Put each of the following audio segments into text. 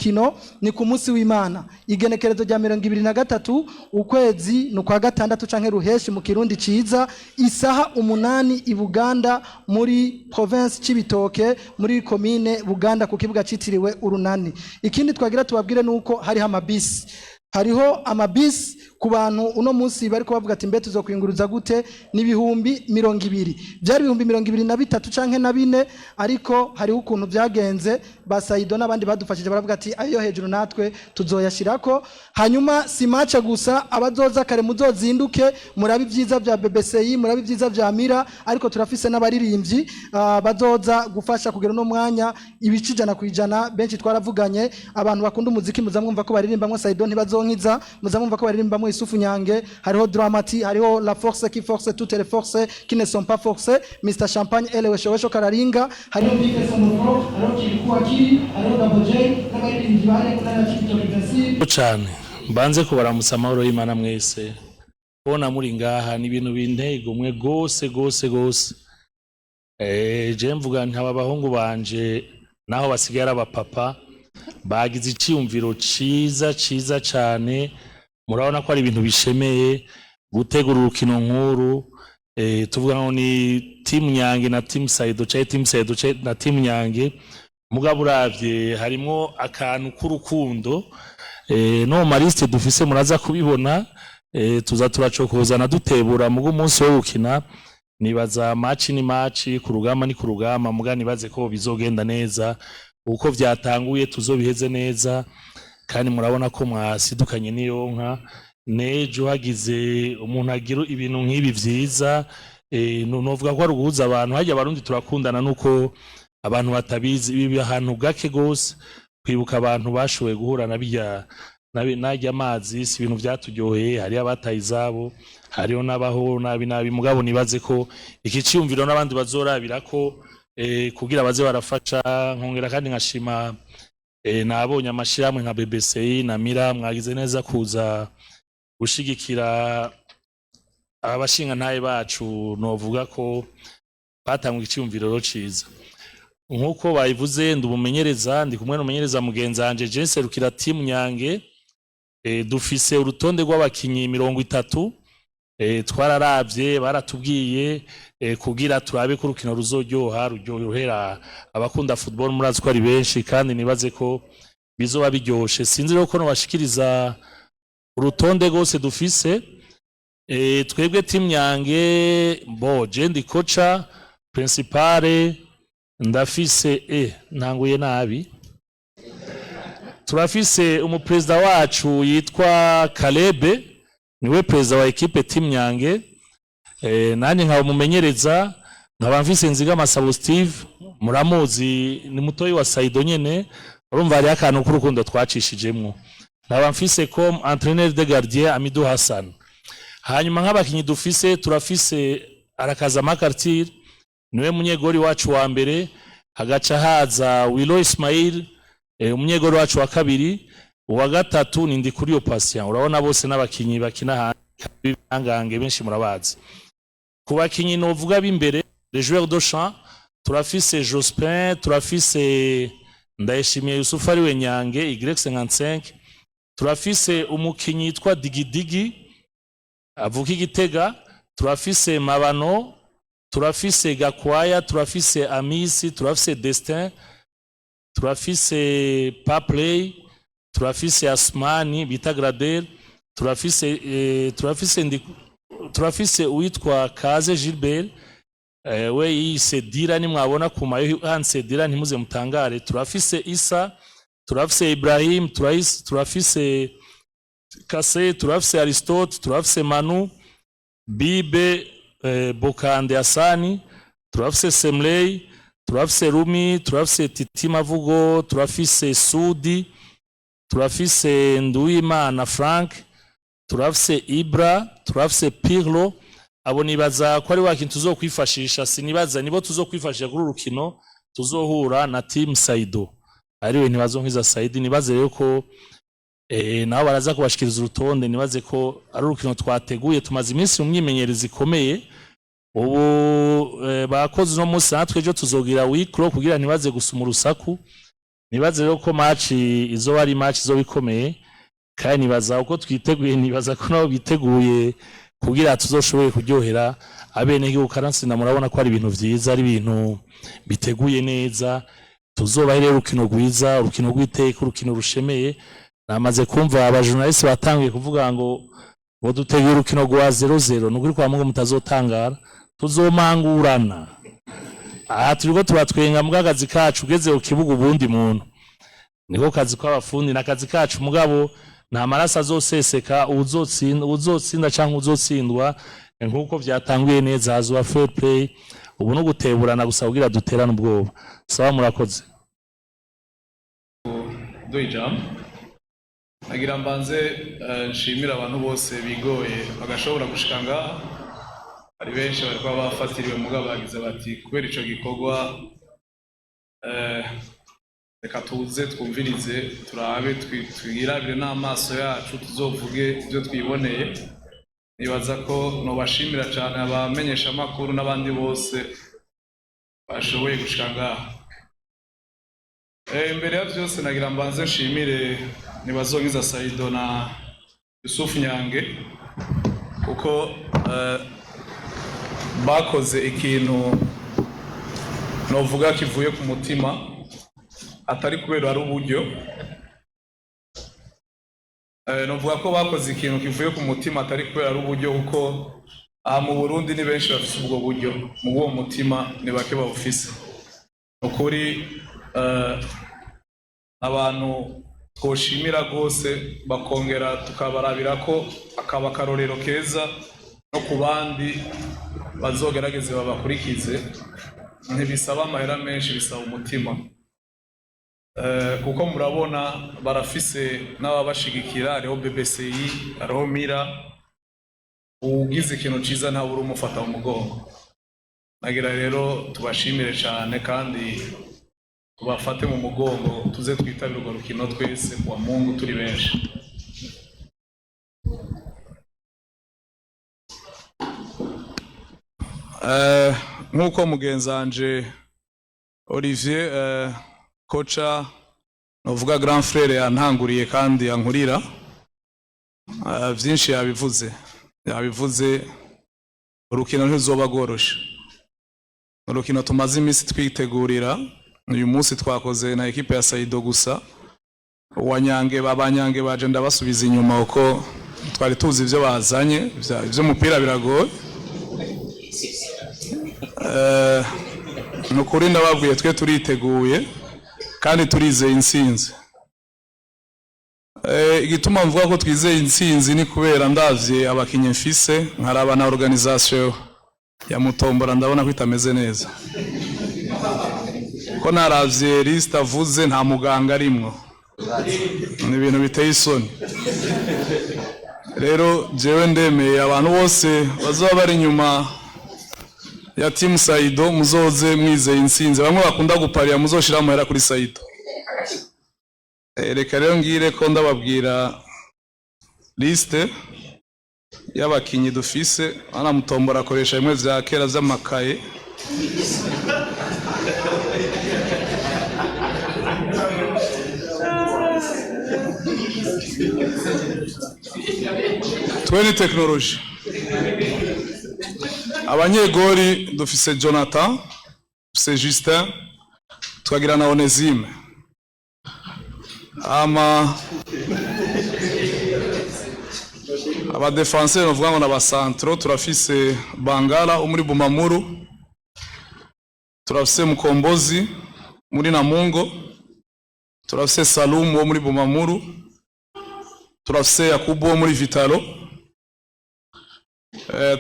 rukino ni ku munsi w'Imana igenekerezo rya 2023 ukwezi no kwa gatandatu canke ruheshi mu kirundi ciza isaha 8 i Buganda muri province Cibitoke muri commune Buganda ku kibuga citiriwe Urunani. Ikindi twagira tubabwire nuko hariho amabisi ku bantu uno munsi bari ko bavuga ati mbe tuzokwinguruza gute n'ibihumbi 200 byari 223 canke na 4 ariko hariho ukuntu byagenze basaido n'abandi badufashije baravuga ati ayo hejuru natwe tuzoyashirako hanyuma si match gusa abazoza kare muzozinduke murabi byiza bya BBCI murabi byiza bya Mira ariko turafise n'abaririmbyi bazoza gufasha kugera no mwanya ibicijana kwijana benshi twaravuganye abantu bakunda umuziki muzamwumva ko baririmbamwe Saido ntibazonkiza muzamwumva ko baririmbamwe Isufu Nyange hariho Dramati hariho La Force qui force toutes les forces qui ne sont pas forcées Mr Champagne ele weshowesho Kararinga hariho Big Sonofro hariho Kirikuwa Kiri hariho Double J n'abaririmbyi bari kunana Cibitoke Gassi cyane mbanze kubaramutsa amahoro y'Imana mwese bona muri ngaha ni ibintu bintego umwe gose je mvuga nti abahungu banje naho basigara abapapa bagize icyumviro ciza cyane murabona ko ari ibintu bishemeye gutegura urukino nkuru tuvuga ngo ni team Nyange na team Saido na team Nyange mugabo uravye harimo akantu k'urukundo no mariste dufise muraza kubibona tuza turacokozana dutebura mugo umunsi wo gukina nibaza match ni match ku rugamba ni ku rugamba muga nibaze ko bizogenda neza uko vyatanguye tuzobiheze neza kandi murabona ko mwasidukanye niyo nka nejo hagize umuntu agira ibintu nk'ibi vyiza novuga ko ari guhuza abantu hajya abarundi turakundana nuko abantu batabizi ibi ahantu gake gose kwibuka abantu bashoboye guhura najya amazi si ibintu byatujyoheye hari abataye izabo hariho nabaho nabi mugabo nibaze ko iki cyumviro n'abandi bazorabira ko kugira baze barafasha nkongera kandi nkashima nabonye amashiramwe nka BBCI na Mira mwagize neza kuza gushigikira abashinga ntaye bacu novuga ko batanga icyumviro ciza nkuko bayivuze ndubumenyereza ndi kumwe n'umumenyereza mugenzanje Jense rukira team Nyange dufise urutonde rw'abakinyi 30 twararavye baratubwiye kugira turabe ko urukino ruzoryohera abakunda football murazi ko ari benshi kandi nibaze ko bizoba biryoshe sinzi rero ko no bashikiriza urutonde gose dufise twebwe team Nyange je ndi kocha principale ndafise ntanguye nabi turafise umupresident wacu yitwa Kalebe niwe president wa equipe team Nyange nani nka umumenyereza nkaba mfise Nzigama Sabo Steve muramuzi ni mutoyi wa Saido nyene urumva ari akantu k'urukundo twacishijemwo nkaba mfise comme entraîneur de gardien Amidou Hassan hanyuma nk'abakinyi dufise turafise Arakaza Makartir niwe munyegori wacu wa mbere hagaca haza Willow Ismail umunyegori wacu wa kabiri uwa gatatu ni Ndikuriyo Patient urabona bose n'abakinyi bakina hangange benshi murabazi ku bakinyi novuga b'imbere les joueurs de champ turafise Jospin turafise Ndayishimiye Yusufu ari we Nyange Y55 turafise umukinyi yitwa Digidigi avuka Igitega turafise Mabano turafise Gakwaya turafise Amisi turafise Destin turafise Paplay turafise Asmani bita Gradel turafise uitwa Kaze Gilbert we yise Dira ni mwabona kumayo hanse Dira ntimuze mutangare turafise Isa turafise Ibrahim turafise Kase turafise Aristote turafise Manu Bibe Bokande Asani turafise Semley turafise Rumi turafise Titima Vugo turafise Sudi turafise Nduwimana Frank turafise Ibra turafise Pirlo abo nibaza ko ari wakintu tuzokwifashisha sinibaza nibo tuzokwifashisha kuri urukino tuzohura na team Saido ariwe ntibazonkiza Saidi nibaze rero ko nabo baraza kubashikiriza urutonde nibaze ko ari urukino twateguye tumaze iminsi mu myimenyerezi ikomeye ubu bakoze no munsi natwe ejo tuzogira wikro kugira ntibaze gusuma urusaku nibaze rero ko match izo ari match zo bikomeye kandi nibaza uko twiteguye nibaza ko nabo biteguye kugira tuzoshoboye kuryohera abene gihugu Karansina murabona ko ari ibintu vyiza ari ibintu biteguye neza tuzoba rero urukino rwiza urukino rw'iteka urukino rushemeye namaze kumva abajournaliste batangiye kuvuga ngo dutegura urukino rwa 0-0 nukuri kwa Mungu mutazotangara tuzomangurana aha turiko tubatwenga mugagazi kacu ugeze ku kibuga ubundi muntu niko kazi kw'abafundi nakazi kacu mugabo nta maraso azoseseka uzotsinda cyangwa uzotsindwa nkuko byatanguye neza hazwa fair play ubu no guteburana gusa kugira duterane ubwoba sawa murakoze Doijam agira mbanze nshimira abantu bose bigoye bagashobora gushika ngaha ari benshi bari kwa bafatiriwe mugabo bagize bati kubera ico gikorwa reka tuze twumvirize turabe twirabire n'amaso yacu tuzovuge ibyo twiboneye nibaza ko nobashimira cyane abamenyesha makuru n'abandi bose bashoboye gushika ngaha imbere ya byose nagira mbanze nshimire nibazongiza Saido na Yusuf Nyange kuko bakoze ikintu novuga kivuye ku mutima atari kubera ari uburyo novuga ko bakoze ikintu kivuye ku mutima atari kubera ari uburyo kuko mu Burundi ni benshi bafite ubwo buryo mu uwo mutima ni bake bawufise ukuri abantu twoshimira rwose bakongera tukabarabira ko akaba karorero keza no ku bandi bazogerageze babakurikize ntibisaba amahera menshi bisaba umutima kuko murabona barafise n'ababashigikira hariho BBCI hariho Mira ugize ikintu ciza nta buri umufata mu mugongo nagira rero tubashimire cyane kandi tubafate mu mugongo tuze twitabira urwo rukino twese kwa Mungu turi benshi nkuko mugenzanje Olivier kocha novuga grand frère yantanguriye kandi yankurira byinshi yabivuze urukino ntizoba goroshe urukino tumaze iminsi twitegurira uyu munsi twakoze na equipe ya Saido gusa uwanyange babanyange baje ndabasubiza inyuma uko twari tuzi ivyo bazanye ivyo mupira biragoye nukuri ndababwiye twe turiteguye kandi turizeye intsinzi igituma mvuga ko twizeye intsinzi ni kubera ndavye abakinyi mfise nkaraba na organisation ya Mutombora ndabona ko itameze neza ko naravye list avuze nta muganga arimwo ni ibintu biteye isoni rero jewe ndemeye abantu bose bazoba bari inyuma ya team Saido muzoze mwizeye intsinzi bamwe bakunda guparira muzoshira amahera kuri Saido reka rero ngire ko ndababwira liste y'abakinyi dufise ana Mutombora akoresha bimwe vya kera vy'amakaye Tweni technology abanyegori dufise Jonathan dufise Justin twagira na Onesime aba defenseur novuga ngo na centro turafise Bangala umuri Bumamuru turafise Mukombozi muri Namungo turafise Salum wo muri Bumamuru turafise Yakubu wo muri Vitalo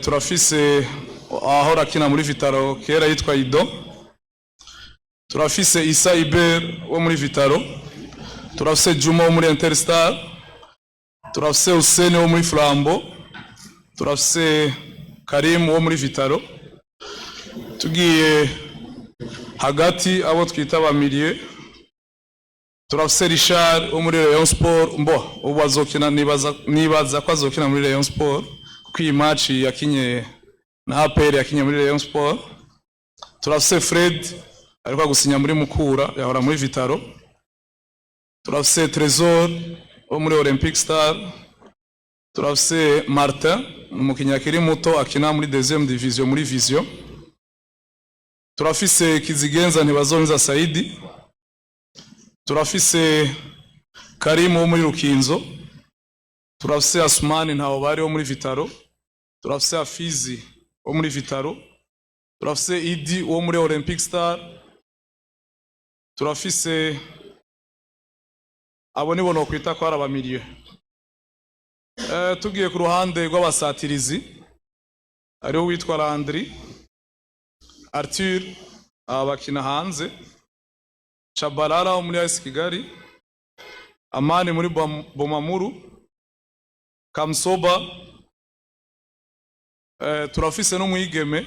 turafise ahora akina muri Vitalo kera yitwa Ido turafise Isa Iber wo muri Vitalo turafise Juma wo muri Interstar turafise Hussein wo muri Flambo turafise Karim wo muri Vitalo tugiye hagati abo twita ba milieu turafise Richard wo muri Rayon Sport ubu azokina nibaza ko azokina muri Rayon Sport kuko iyi match yakinye na APR yakinye muri Rayon Sport turafise Fred ariko gusinya muri Mukura yahora muri Vitalo turafise Trésor wo muri Olympic Star, turafise Martin umukinnyi akiri muto akina muri deuxième division muri Vision, turafise Kizigenza Ntibazonza Saidi, turafise Karim wo muri Rukinzo, turafise Asmani ntaho bari wo muri Vitaro, turafise Afizi wo muri Vitaro, turafise Idi wo muri Olympic Star, turafise abo nibo no kwita ko ari abamiliye. Tugiye ku ruhande rw'abasatirizi ariho witwa Landry, Arthur abakina hanze, Chabalala wo muri AS Kigali, Amani muri Bomamuru, Kamsoba, turafise n'umwigeme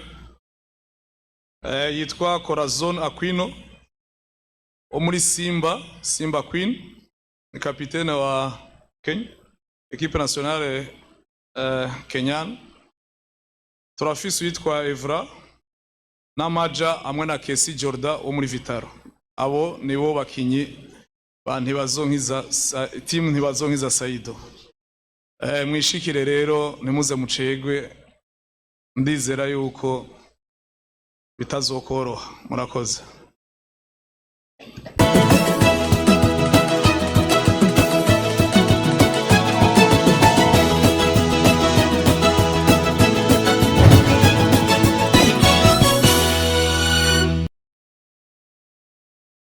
yitwa Corazon Aquino wo muri Simba Queen, ni kapitene wa Kenya, equipe nationale Kenyan. Turafise witwa Evra n'Amaja hamwe na Kesi Jordan wo muri Vitaro. Abo nibo bakinyi ba Ntibazonkiza team Ntibazonkiza Saido. Mwishikire rero nimuze mucegwe, ndizera yuko bitazokoroha. Murakoze.